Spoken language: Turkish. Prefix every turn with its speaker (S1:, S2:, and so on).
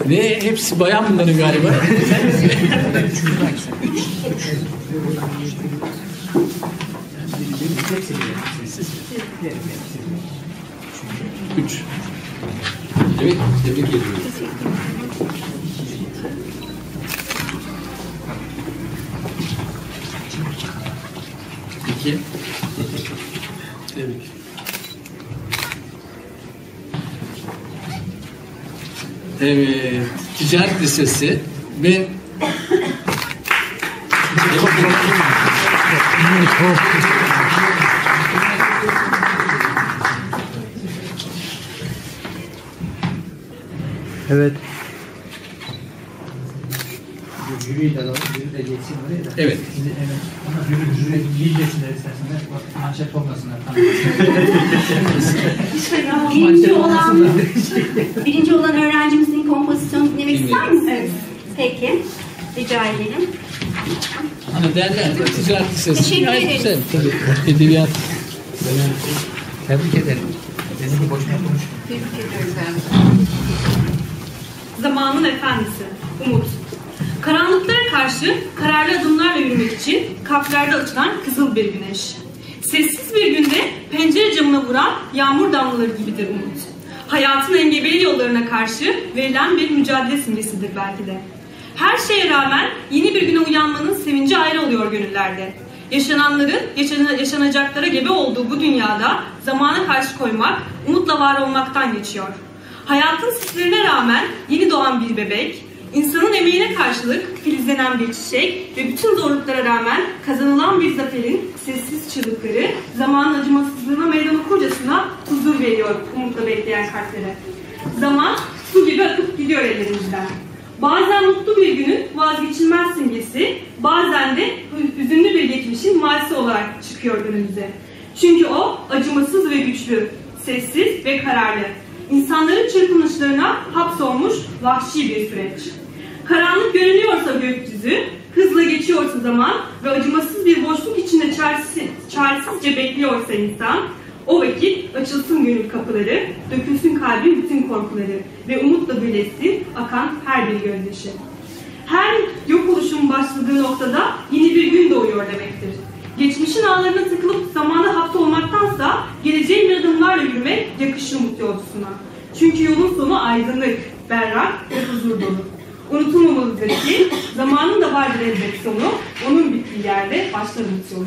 S1: Ne? Hepsi bayan bunların galiba. Üç. Evet, tebrik ediyorum. İki. Tebrik. Evet, Ticaret Lisesi ve
S2: evet.
S3: Jüriyi de alalım, jüri de geçsin oraya da.
S1: evet.
S3: Jüri bilmesinler istersen. Manşet olmasınlar.
S4: Birinci olan öğrencimizin kompozisyonu dinlemek ister misiniz? Evet. Peki. Rica edelim.
S1: Hani derler de Ticaret Lisesi.
S4: Teşekkür
S1: Gayet
S4: ederiz.
S1: güzel, tabii. Edebiyat.
S3: Tebrik ederim. Benimki boşuna konuştum.
S5: Tebrik ediyoruz ben.
S6: Zamanın efendisi, Umut. Karanlıklara karşı kararlı adımlarla yürümek için kalplerde açılan kızıl bir güneş. Sessiz bir günde pencere camına vuran yağmur damlaları gibidir Umut. Hayatın engebeli yollarına karşı verilen bir mücadele simgesidir belki de. Her şeye rağmen yeni bir güne uyanmanın sevinci ayrı oluyor gönüllerde. Yaşananların yaşanacaklara gebe olduğu bu dünyada zamana karşı koymak, umutla var olmaktan geçiyor. Hayatın sislerine rağmen yeni doğan bir bebek, insanın emeğine karşılık filizlenen bir çiçek ve bütün zorluklara rağmen kazanılan bir zaferin sessiz çığlıkları zamanın acımasızlığına meydan okurcasına huzur veriyor umutla bekleyen kalplere. Zaman su gibi akıp gidiyor ellerimizden. Bazen mutlu bir günün vazgeçilmez simgesi, bazen de hüzünlü bir geçmişin malisi olarak çıkıyor önümüze. Çünkü o acımasız ve güçlü, sessiz ve kararlı. İnsanların çırpınışlarına hapsolmuş vahşi bir süreç. Karanlık görünüyorsa gökyüzü, hızla geçiyorsa zaman ve acımasız bir boşluk içinde çaresizce bekliyorsa insan, o vakit açılsın gönül kapıları, dökülsün kalbin bütün korkuları ve umutla birleşsin akan her bir gözyaşı. Her yok oluşun başladığı noktada yeni bir gün doğuyor demektir. Geçmişin ağlarına tıkılıp zamana hapsolmaktansa geleceğin bir adımlarla yürümek yakışır umut yolcusuna. Çünkü yolun sonu aydınlık, berrak ve huzur dolu. Unutulmamalıdır ki zamanın da vardır elbet sonu, onun bittiği yerde başlar umut yolu.